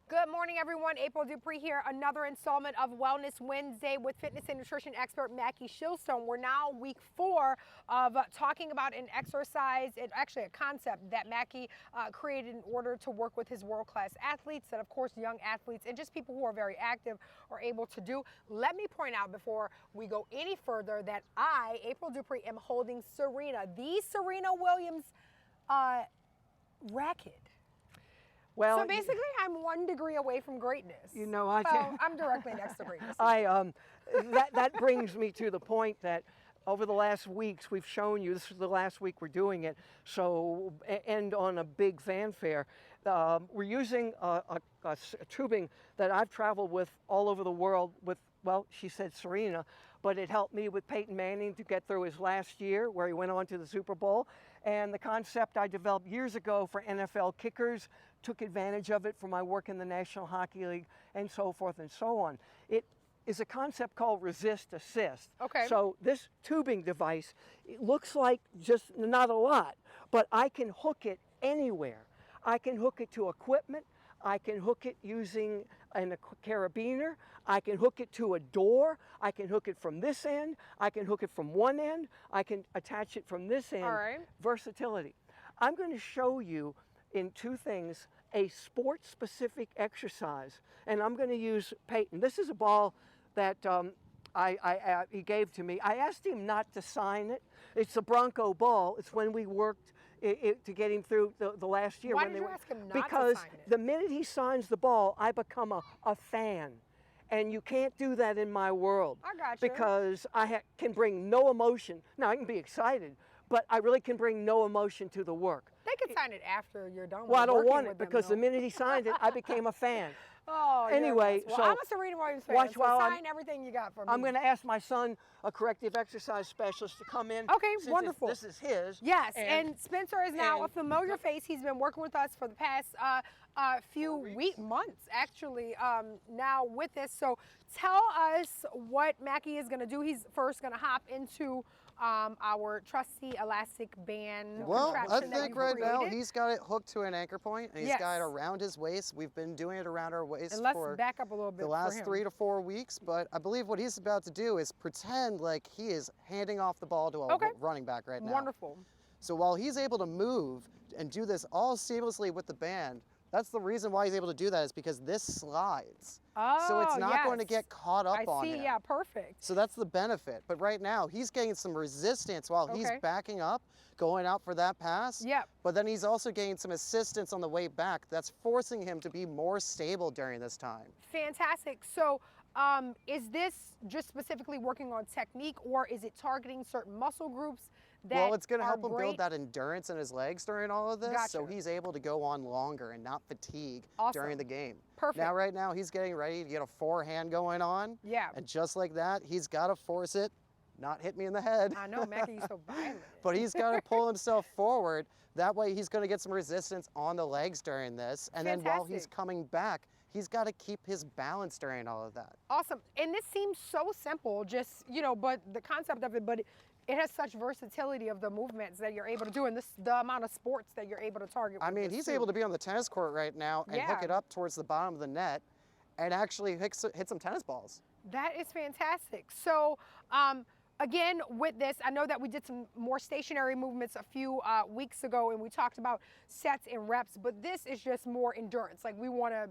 Good morning, everyone. April Dupree here. Another installment of Wellness Wednesday with fitness and nutrition expert Mackie Shilstone. We're now week 4 of talking about an exercise, actually a concept that Mackie created in order to work with his world-class athletes, and of course young athletes and just people who are very active are able to do. Let me point out before we go any further that I, April Dupree, am holding Serena, the Serena Williams racket. Well, so basically, I'm 1 degree away from greatness. You know, I'm directly next to greatness. That brings me to the point that over the last weeks we've shown you, this is the last week we're doing it, so end on a big fanfare. We're using a tubing that I've traveled with all over the world with, well, she said Serena, but it helped me with Peyton Manning to get through his last year where he went on to the Super Bowl. And the concept I developed years ago for NFL kickers, took advantage of it for my work in the National Hockey League and so forth and so on. It is a concept called resist assist. Okay. So this tubing device, it looks like just not a lot, but I can hook it anywhere. I can hook it to equipment. I can hook it using a carabiner. I can hook it to a door. I can hook it from this end. I can hook it from one end. I can attach it from this end. All right. Versatility. I'm going to show you in 2 things a sport-specific exercise, and I'm going to use Peyton. This is a ball that he gave to me. I asked him not to sign it. It's a Bronco ball. It's when we worked to get him through the last year. Why did you ask him not to because sign it? the minute he signs the ball, I become a fan. And you can't do that in my world. I got you. Because I can bring no emotion. Now, I can be excited, but I really can bring no emotion to the work. They can sign it after you're done. Well, I don't working want it with them, because though. the minute he signed it, I became a fan. Oh, Anyway, well, so I'm a Serena Williams fan. watch So while sign everything you got for me. I'm going to ask my son, a corrective exercise specialist, to come in. Okay, since wonderful. This is his. Yes, and Spencer is now a and- familiar face. He's been working with us for the past few months, actually, now with this. So tell us what Mackie is going to do. He's first going to hop into our trusty elastic band Well, I contraption that think you've right now created. he's got it hooked to an anchor point, and he's Yes. got it around his waist. We've been doing it around our waist And let's for back up a little bit the for last him. 3 to 4 weeks, but I believe what he's about to do is pretend like he is handing off the ball to a Okay. running back right now. Wonderful. So while he's able to move and do this all seamlessly with the band, that's the reason why he's able to do that, is because this slides. So it's Oh, not going to yes. get caught up I on see, him. yeah, perfect. So that's the benefit. But right now, he's getting some resistance while he's Okay. backing up, going out for that pass. Yep. But then he's also getting some assistance on the way back that's forcing him to be more stable during this time. Fantastic. So is this just specifically working on technique, or is it targeting certain muscle groups that Well, it's going to are help him great? build that endurance in his legs during all of this, so Gotcha. he's able to go on longer and not fatigue Awesome. during the game. Perfect. Now, right now, he's getting ready to get a forehand going on. Yeah. And just like that, he's got to force it, not hit me in the head. I know, Mackie, you're so violent. But he's got to pull himself forward. That way he's going to get some resistance on the legs during this. And then while he's Fantastic. coming back, he's got to keep his balance during all of that. Awesome. And this seems so simple, just, but the concept of it, but it has such versatility of the movements that you're able to do, and the amount of sports that you're able to target. I with mean, this he's too. able to be on the tennis court right now and hook Yeah. it up towards the bottom of the net and actually hit some tennis balls. That is fantastic. So, again, with this, I know that we did some more stationary movements a few weeks ago, and we talked about sets and reps, but this is just more endurance. Like, we want to,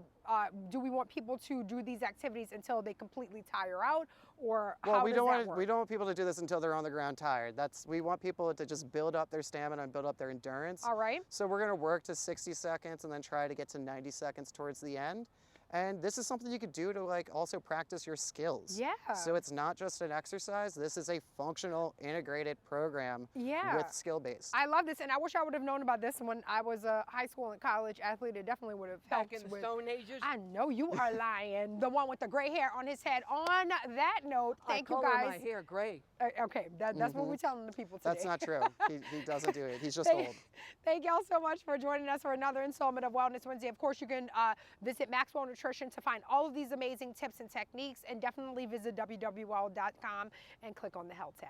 do we want people to do these activities until they completely tire out, or Well, how we does don't that want work? we don't want people to do this until they're on the ground tired. We want people to just build up their stamina and build up their endurance. All right. So we're going to work to 60 seconds and then try to get to 90 seconds towards the end. And this is something you could do to also practice your skills. Yeah. So it's not just an exercise. This is a functional, integrated program Yeah. with skill-based. I love this, and I wish I would have known about this when I was a high school and college athlete. It definitely would have helped Back in the with. Stone Ages. I know you are lying. The one with the gray hair on his head. On that note, thank I you color guys. my hair gray. Okay, that's what we're telling the people today. That's not true. He doesn't do it. He's just Thank- old. Thank y'all so much for joining us for another installment of Wellness Wednesday. Of course, you can visit Maxwell Nutrition to find all of these amazing tips and techniques, and definitely visit www.well.com and click on the Health tab.